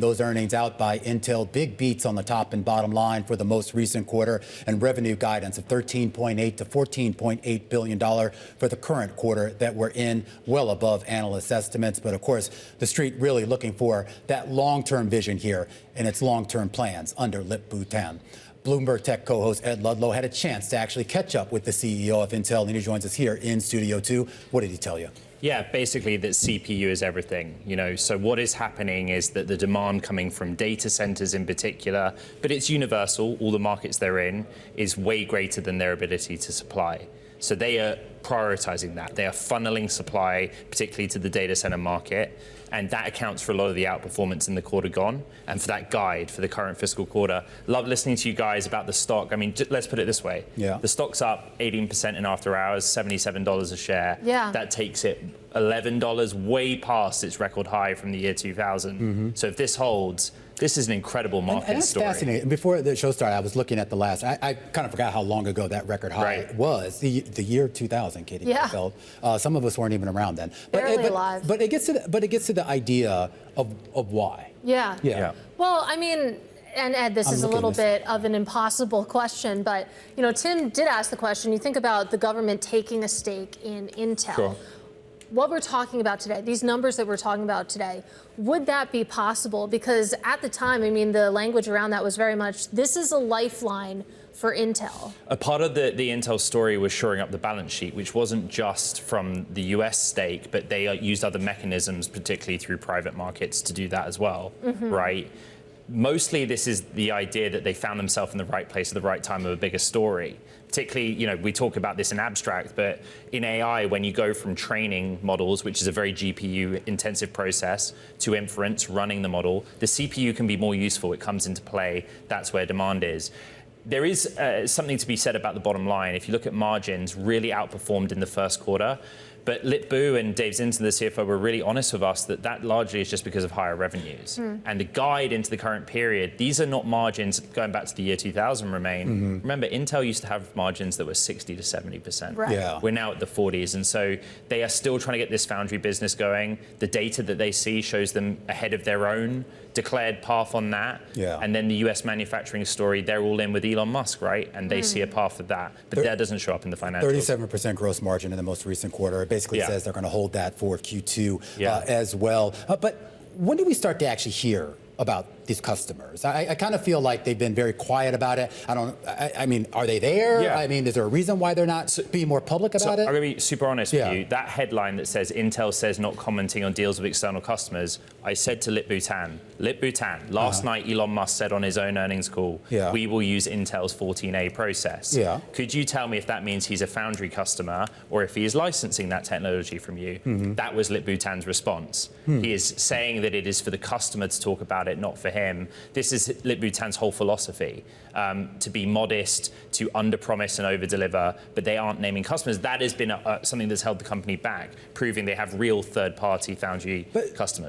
Those earnings out by Intel, big beats on the top and bottom line for the most recent quarter, and revenue guidance of $13.8 to $14.8 billion for the current quarter that we're in, well above analyst estimates. But of course, the street really looking for that long-term vision here and its long-term plans under Lip-Bu Tan. Bloomberg Tech co-host Ed Ludlow had a chance to actually catch up with the CEO of Intel, and he joins us here in Studio 2. What did he tell you? Yeah, basically that CPU is everything, so what is happening is that the demand coming from data centers in particular, but it's universal, all the markets they're in, is way greater than their ability to supply. So they are prioritizing that. They are funneling supply, particularly to the data center market, and that accounts for a lot of the outperformance in the quarter gone, and for that guide for the current fiscal quarter. Love listening to you guys about the stock. I mean, let's put it this way. Yeah. The stock's up 18% in after hours, $77 a share. Yeah. That takes it $11, way past its record high from the year 2000. Mm-hmm. So if this holds, this is an incredible market and that's story. Fascinating. Before the show started, I was looking at the last. I kind of forgot how long ago that record high was. The year 2000, Katie. Yeah. Some of us weren't even around then. Barely alive. But it gets to the idea of why. Yeah. Yeah. Well, I mean, and Ed, this is a little bit of an impossible question, but Tim did ask the question. You think about the government taking a stake in Intel. Sure. What we're talking about today, these numbers that we're talking about today, would that be possible? Because at the time, I mean, the language around that was very much, this is a lifeline for Intel. A part of the Intel story was shoring up the balance sheet, which wasn't just from the US stake, but they used other mechanisms, particularly through private markets, to do that as well, right? Mostly this is the idea that they found themselves in the right place at the right time of a bigger story. Particularly, we talk about this in abstract, but in AI, when you go from training models, which is a very GPU-intensive process, to inference, running the model, the CPU can be more useful. It comes into play. That's where demand is. There is something to be said about the bottom line. If you look at margins, really outperformed in the first quarter. But Lip-Bu and Dave Zinton, the CFO, were really honest with us that largely is just because of higher revenues. And the guide into the current period, these are not margins going back to the year 2000 remain. Remember, Intel used to have margins that were 60 to 70%. Right. Yeah. We're now at the 40s. And so they are still trying to get this foundry business going. The data that they see shows them ahead of their own declared path on that. Yeah. And then the US manufacturing story, they're all in with Elon Musk, right? And they see a path for that. But that doesn't show up in the financials. 37% gross margin in the most recent quarter. It basically says they're going to hold that for Q2 as well. But when do we start to actually hear about these customers? I kind of feel like they've been very quiet about it. I mean, are they there? Yeah. I mean, is there a reason why they're not being more public about it? I'm going to be super honest with you. That headline that says Intel says not commenting on deals with external customers, I said to Lip-Bu Tan, last night Elon Musk said on his own earnings call, we will use Intel's 14A process. Could you tell me if that means he's a foundry customer or if he is licensing that technology from you? That was Lip-Bu Tan's response. He is saying that it is for the customer to talk about it, not for him. This is Lip-Bu Tan's whole philosophy, to be modest, to underpromise and overdeliver, but they aren't naming customers. That has been something that's held the company back, proving they have real third-party foundry customers.